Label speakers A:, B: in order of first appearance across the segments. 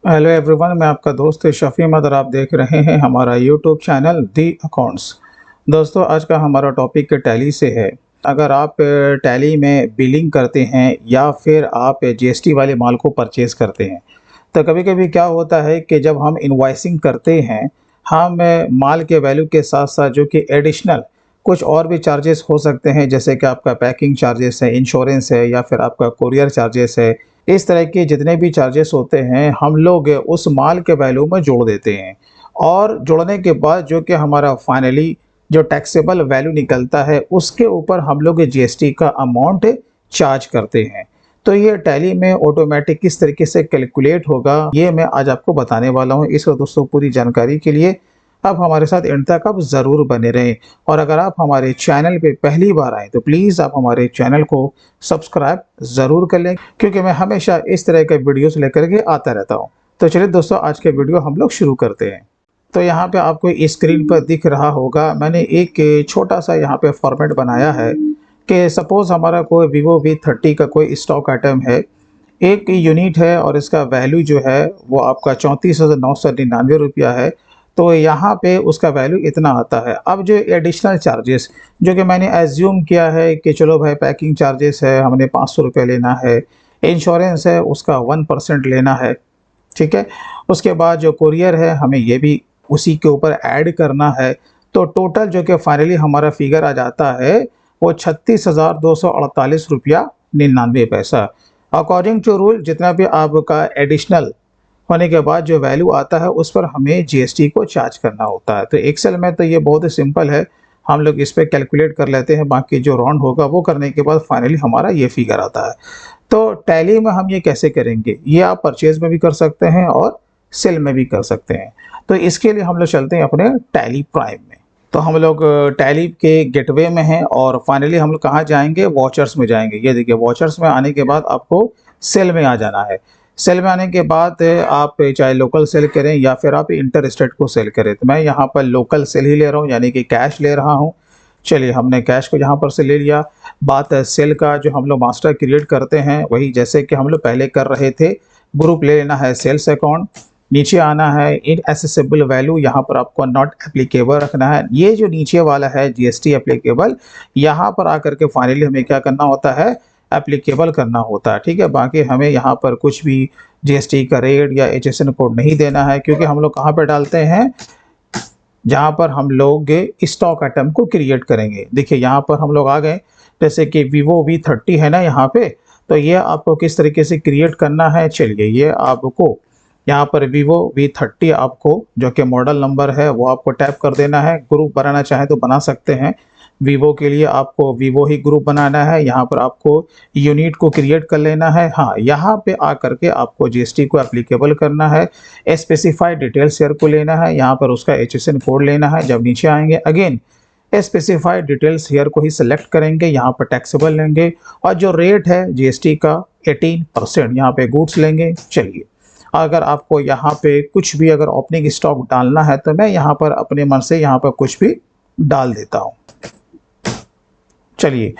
A: Hello everyone, मैं आपका दोस्त शफ़ी अहमद और आप देख रहे हैं हमारा यूट्यूब चैनल दी अकाउंट्स। दोस्तों, आज का हमारा टॉपिक टैली से है। अगर आप टैली में बिलिंग करते हैं या फिर आप जीएसटी वाले माल को परचेज़ करते हैं, तो कभी-कभी क्या होता है कि जब हम इनवॉइसिंग करते हैं, हम माल के वैल्यू के साथ-साथ जो कि एडिशनल कुछ और भी चार्जेस हो सकते हैं, जैसे कि आपका पैकिंग चार्जेस है, इंश्योरेंस है या फिर आपका कोरियर चार्जेस है। इस तरह के जितने भी चार्जेस होते हैं, हम लोग उस माल के वैल्यू में जोड़ देते हैं और जोड़ने के बाद जो कि हमारा फाइनली जो टैक्सेबल वैल्यू निकलता है, उसके ऊपर हम लोग जीएसटी का अमाउंट चार्ज करते हैं। तो ये टैली में ऑटोमेटिक किस तरीके से कैलकुलेट होगा, ये मैं आज आपको बताने वाला हूँ। इस दोस्तों पूरी जानकारी के लिए आप हमारे साथ एंड तक आप ज़रूर बने रहें और अगर आप हमारे चैनल पे पहली बार आएँ, तो प्लीज़ आप हमारे चैनल को सब्सक्राइब ज़रूर कर लें, क्योंकि मैं हमेशा इस तरह के वीडियोस लेकर के आता रहता हूँ। तो चलिए दोस्तों, आज के वीडियो हम लोग शुरू करते हैं। तो यहाँ पे आपको स्क्रीन पर दिख रहा होगा, मैंने एक छोटा-सा यहाँ पे फॉर्मेट बनाया है कि सपोज़ हमारा कोई वीवो V30 का कोई स्टॉक आइटम है, 1 यूनिट है और इसका वैल्यू जो है वो आपका 34,999 रुपया है। तो यहाँ पे उसका वैल्यू इतना आता है। अब जो एडिशनल चार्जेस जो कि मैंने एज़्यूम किया है कि चलो भाई पैकिंग चार्जेस है, हमने 500 रुपये लेना है, इंश्योरेंस है उसका 1% लेना है, ठीक है? उसके बाद जो कोरियर है हमें ये भी उसी के ऊपर ऐड करना है। तो टोटल जो कि फाइनली हमारा फिगर आ जाता है वो 36,248 रुपया 99 पैसा। अकॉर्डिंग टू रूल जितना भी आपका एडिशनल होने के बाद जो वैल्यू आता है उस पर हमें जीएसटी को चार्ज करना होता है। तो एक्सेल में तो ये बहुत ही सिंपल है, हम लोग इस पे कैलकुलेट कर लेते हैं, बाकी जो राउंड होगा वो करने के बाद फाइनली हमारा ये फिगर आता है। तो टैली में हम ये कैसे करेंगे? ये आप परचेज़ में भी कर सकते हैं और सेल में भी कर सकते हैं। तो इसके लिए हम लोग चलते हैं अपने टैली प्राइम में। तो हम लोग टैली के गेटवे में हैं और फाइनली हम लोग कहाँ जाएँगे? वॉचर्स में जाएँगे। ये देखिए, वॉचर्स में आने के बाद आपको सेल में आ जाना है। सेल में आने के बाद आप चाहे लोकल सेल करें या फिर आप इंटर स्टेट को सेल करें। तो मैं यहाँ पर लोकल सेल ही ले रहा हूँ, यानी कि कैश ले रहा हूँ। चलिए, हमने कैश को यहाँ पर से ले लिया। बात है सेल का, जो हम लोग मास्टर क्रिएट करते हैं वही जैसे कि हम लोग पहले कर रहे थे। ग्रुप ले लेना है सेल्स अकाउंट, नीचे आना है इनएक्सेसिबल वैल्यू, यहाँ पर आपको नॉट एप्लीकेबल रखना है। ये जो नीचे वाला है जीएसटी एप्लीकेबल, यहाँ पर आकर के फाइनली हमें क्या करना होता है? एप्लीकेबल करना होता है, ठीक है? बाकी हमें यहाँ पर कुछ भी जीएसटी का रेट या एचएसएन कोड नहीं देना है, क्योंकि हम लोग कहाँ पे डालते हैं? जहाँ पर हम लोग स्टॉक आइटम को क्रिएट करेंगे। देखिए, यहाँ पर हम लोग आ गए, जैसे कि वीवो V30 है ना यहाँ पे, तो ये आपको किस तरीके से क्रिएट करना है? चलिए, ये आपको यहाँ पर वीवो V30 आपको जो कि मॉडल नंबर है वो आपको टैप कर देना है। ग्रुप बनाना चाहें तो बना सकते हैं। वीवो के लिए आपको वीवो ही ग्रुप बनाना है। यहाँ पर आपको यूनिट को क्रिएट कर लेना है। हाँ, यहाँ पे आकर के आपको जीएसटी को एप्लीकेबल करना है। स्पेसिफाइड डिटेल्स शेयर को लेना है, यहाँ पर उसका एचएसएन कोड लेना है। जब नीचे आएंगे अगेन स्पेसिफाइड डिटेल्स हेयर को ही सिलेक्ट करेंगे, यहाँ पर टैक्सेबल लेंगे और जो रेट है जीएसटी का 18% यहाँ पे गुड्स लेंगे। चलिए, अगर आपको यहाँ पे कुछ भी अगर ओपनिंग स्टॉक डालना है तो मैं यहाँ पर अपने मन से यहाँ पर कुछ भी डाल देता हूँ। चलिए,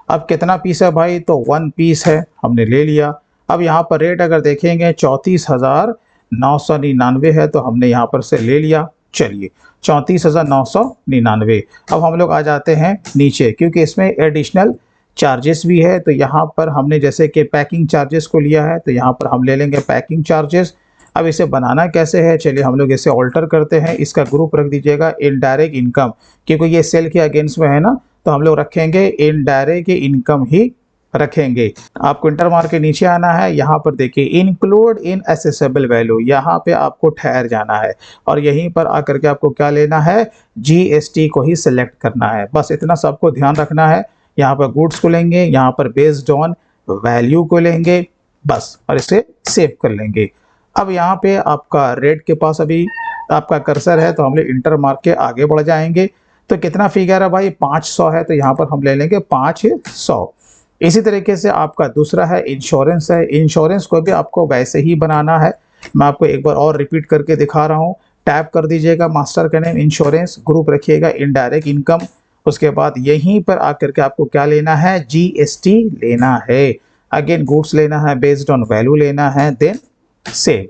A: अब कितना पीस है भाई? तो 1 पीस है, हमने ले लिया। अब यहाँ पर रेट अगर देखेंगे 34,999 है, तो हमने यहाँ पर से ले लिया। चलिए, 34,999। अब हम लोग आ जाते हैं नीचे, क्योंकि इसमें एडिशनल चार्जेस भी है। तो यहाँ पर हमने जैसे कि पैकिंग चार्जेस को लिया है, तो यहाँ पर हम ले लेंगे पैकिंग चार्जेस। अब इसे बनाना कैसे है? चलिए, हम लोग इसे ऑल्टर करते हैं। इसका ग्रुप रख दीजिएगा इनडायरेक्ट इनकम, क्योंकि ये सेल के अगेंस्ट में है ना, तो हम लोग रखेंगे इनडायरेक्ट इनकम ही रखेंगे। आपको इंटर मार के नीचे आना है, यहाँ पर देखिए इंक्लूड इन एसेसेबल वैल्यू, यहाँ पे आपको ठहर जाना है और यहीं पर आकर के आपको क्या लेना है? जीएसटी को ही सिलेक्ट करना है। बस इतना सबको ध्यान रखना है। यहाँ पर गुड्स को लेंगे, यहाँ पर बेस्ड ऑन वैल्यू को लेंगे, बस, और इसे सेव कर लेंगे। अब यहाँ पे आपका रेट के पास अभी आपका कर्सर है, तो हम लोग इंटर मार के आगे बढ़ जाएंगे। तो कितना फिगर है भाई? 500 है, तो यहाँ पर हम ले लेंगे 500। इसी तरीके से आपका दूसरा है इंश्योरेंस है। इंश्योरेंस को भी आपको वैसे ही बनाना है। मैं आपको एक बार और रिपीट करके दिखा रहा हूँ। टैप कर दीजिएगा मास्टर का नेम इंश्योरेंस, ग्रुप रखिएगा इनडायरेक्ट इनकम। उसके बाद यहीं पर आकर के आपको क्या लेना है? जीएसटी लेना है। अगेन गुड्स लेना है, बेस्ड ऑन वैल्यू लेना है, देन सेव।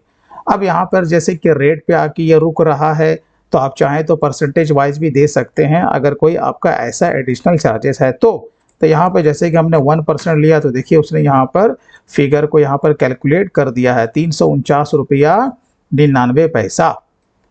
A: अब यहाँ पर जैसे कि रेट पे आके ये रुक रहा है, तो आप चाहें तो परसेंटेज वाइज भी दे सकते हैं अगर कोई आपका ऐसा एडिशनल चार्जेस है तो यहाँ पे जैसे कि हमने 1% लिया तो देखिए उसने यहाँ पर फिगर को यहाँ पर कैलकुलेट कर दिया है 349 रुपया 99 पैसा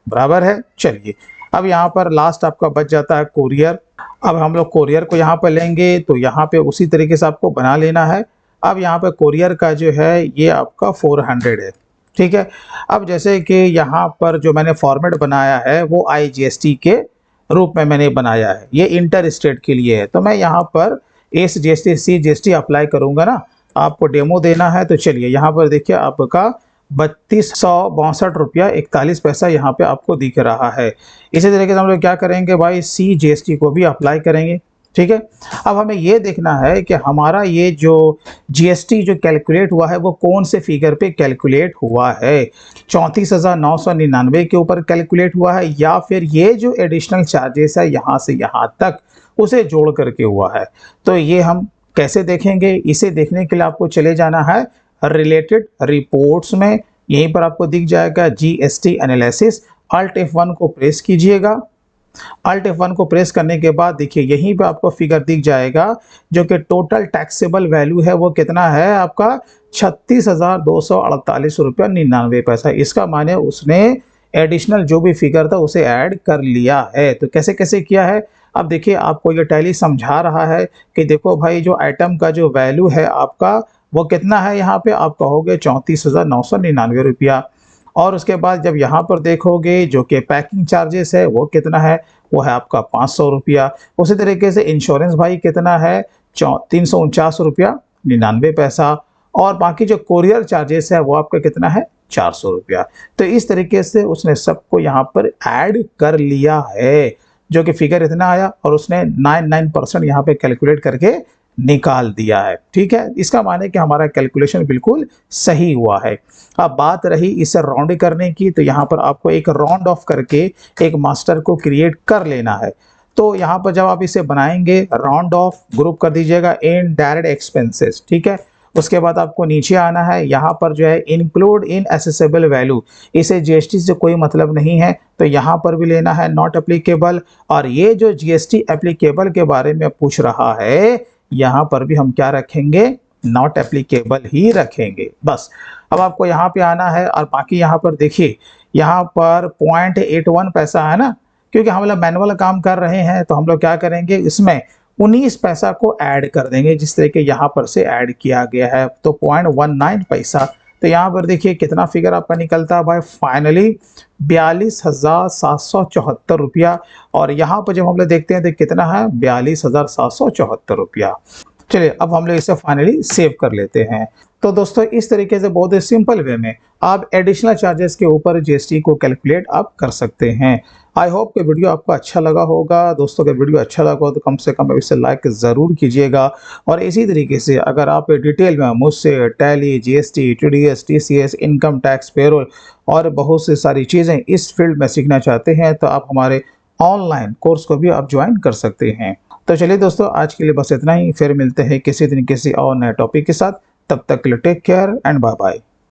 A: बराबर है। चलिए अब यहाँ पर लास्ट आपका बच जाता है कोरियर। अब हम लोग कोरियर को यहाँ पर लेंगे तो यहाँ पे उसी तरीके से आपको बना लेना है। अब यहाँ पे कोरियर का जो है ये आपका 400 है, ठीक है। अब जैसे कि यहाँ पर जो मैंने फॉर्मेट बनाया है वो IGST के रूप में मैंने बनाया है, ये इंटर स्टेट के लिए है। तो मैं यहाँ पर SGST CGST अप्लाई करूँगा ना, आपको डेमो देना है। तो चलिए यहाँ पर देखिए आपका 3262 रुपया 41 पैसा यहाँ पे आपको दिख रहा है। इसी तरीके से हम लोग क्या करेंगे भाई, CGST को भी अप्लाई करेंगे, ठीक है। अब हमें ये देखना है कि हमारा ये जो GST जो कैलकुलेट हुआ है वो कौन से फिगर पे कैलकुलेट हुआ है, 34,999 के ऊपर कैलकुलेट हुआ है या फिर ये जो एडिशनल चार्जेस है यहाँ से यहाँ तक उसे जोड़ करके हुआ है। तो ये हम कैसे देखेंगे, इसे देखने के लिए आपको चले जाना है रिलेटेड रिपोर्ट्स में। यहीं पर आपको दिख जाएगा GST एनालिसिस, Alt F1 को प्रेस कीजिएगा। Alt F1 को प्रेस करने के बाद देखिए यहीं पे आपको फिगर दिख जाएगा जो कि टोटल टैक्सेबल वैल्यू है वो कितना है आपका 36,248 रुपया 99 पैसा। इसका माने उसने एडिशनल जो भी फिगर था उसे ऐड कर लिया है। तो कैसे कैसे किया है, अब देखिए आपको ये टैली समझा रहा है कि देखो भाई जो आइटम का जो वैल्यू है आपका वो कितना है, यहाँ पे आप कहोगे 34,999 रुपया। और उसके बाद जब यहाँ पर देखोगे जो कि पैकिंग चार्जेस है वो कितना है, वो है आपका 500 रुपया। उसी तरीके से इंश्योरेंस भाई कितना है 349 रुपया 99 पैसा। और बाकी जो कोरियर चार्जेस है वो आपका कितना है 400 रुपया। तो इस तरीके से उसने सबको यहाँ पर ऐड कर लिया है जो कि फिगर इतना आया और उसने 99% यहाँ पे कैलकुलेट करके निकाल दिया है, ठीक है। इसका माने कि हमारा कैलकुलेशन बिल्कुल सही हुआ है। अब बात रही इसे राउंड करने की, तो यहाँ पर आपको एक राउंड ऑफ करके एक मास्टर को क्रिएट कर लेना है। तो यहाँ पर जब आप इसे बनाएंगे राउंड ऑफ ग्रुप कर दीजिएगा इन डायरेक्ट एक्सपेंसेस, ठीक है। उसके बाद आपको नीचे आना है, यहाँ पर जो है इंक्लूड इन एसेसेबल वैल्यू, इसे GST से कोई मतलब नहीं है तो यहाँ पर भी लेना है नॉट एप्लीकेबल। और ये जो GST एप्लीकेबल के बारे में पूछ रहा है यहाँ पर भी हम क्या रखेंगे, नॉट एप्लीकेबल ही रखेंगे बस। अब आपको यहाँ पे आना है और बाकी यहाँ पर देखिए यहाँ पर 0.81 पैसा है ना, क्योंकि हम लोग मैनुअल काम कर रहे हैं तो हम लोग क्या करेंगे इसमें 19 पैसा को ऐड कर देंगे जिस तरीके यहाँ पर से ऐड किया गया है, तो 0.19 पैसा। तो यहाँ पर देखिए कितना फिगर आपका निकलता है भाई, फाइनली 42,774 रुपया। और यहाँ पर जब हम लोग देखते हैं तो कितना है 42,774 रुपया। चलिए अब हम लोग इसे फाइनली सेव कर लेते हैं। तो दोस्तों इस तरीके से बहुत ही सिंपल वे में आप एडिशनल चार्जेस के ऊपर GST को कैलकुलेट आप कर सकते हैं। आई होप कि वीडियो आपको अच्छा लगा होगा। दोस्तों अगर वीडियो अच्छा लगा हो तो कम से कम इसे लाइक ज़रूर कीजिएगा। और इसी तरीके से अगर आप डिटेल में मुझसे tally, GST, TDS, TCS, income tax, payroll और बहुत सी सारी चीज़ें इस फील्ड में सीखना चाहते हैं तो आप हमारे ऑनलाइन कोर्स को भी आप ज्वाइन कर सकते हैं। तो चलिए दोस्तों आज के लिए बस इतना ही, फिर मिलते हैं किसी दिन किसी और नए टॉपिक के साथ। तब तक के लिए take care and bye bye.